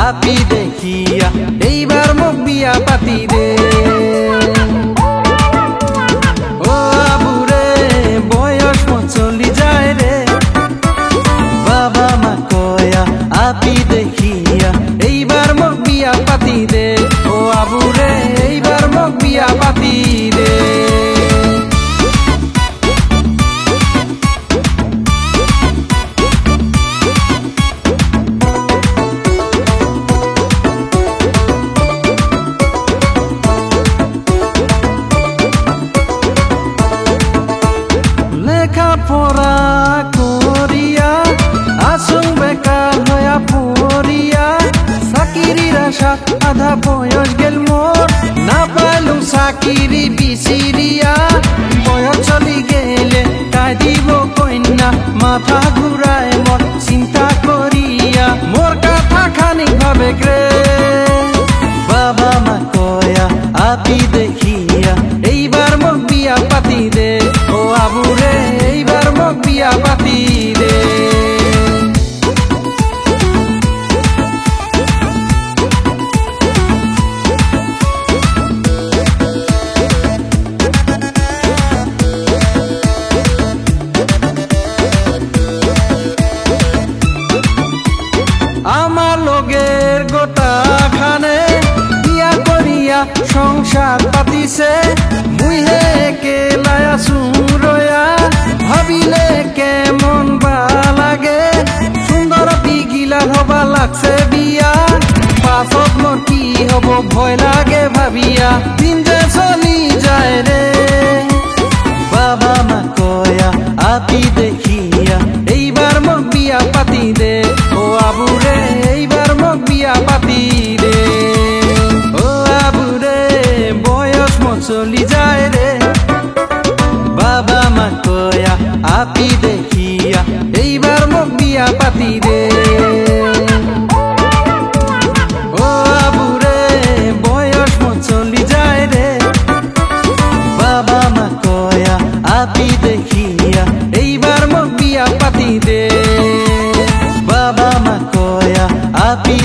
আপি দেখিয়া এইবার মোক বিয়া পাতি দে। ও আবুরে বয়স মো চলি যায় রে, বাবা মা কয়া আপি দেখিয়া এইবার মোক বিয়া পাতি দে। ও আবুরে এইবার মোক বিয়া পাতি দে। লেখাপড়া করিয়া আসুন বেকার হইয়া পড়িয়া, চাকিরির আশা আধা বয়স গেল মোর, না পাইলুম চাকিরি বিচিরিয়া। বয়স চলি গেলে কাই দিব কন্যা, মাথা ঘুরায় মোর চিন্তা করিয়া, মোর কথা খানি ভাবে রে। বাবা মা কয়া আপি দেখিয়া এইবার মোক বিয়া পাতি দে। ও আবুরে এইবার মোক বিয়া পাতি দে। আমার লগের গোটা খানে বিয়া করিয়া সংসার পাতিছে, মুই হে একেলাই আছু রয়া, ভাবিলে কেমন বা লাগে, সুন্দর বিগিলা হবা লাগছে বিয়া, পাছত মোর কি হব ভয় লাগে ভাবিয়া, দিন যে চলি যায় রে। বাবা মা কয়া আপি দেখিয়া এইবার মোক বিয়া পাতি দে। ও আবুরে এইবার মোক বিয়া পাতি দে। ও আবুরে বয়স মো চলি যায় রে, বাবা মা কয়া আপি দেখিয়া এইবার মোক বিয়া পাতি দে। ও আবুরে বয়স মো চলি যায় রে, বাবা মা কয়া আপি দেখিয়া এইবার মোক বিয়া পাতি দে। বাবা মা কয়া আপি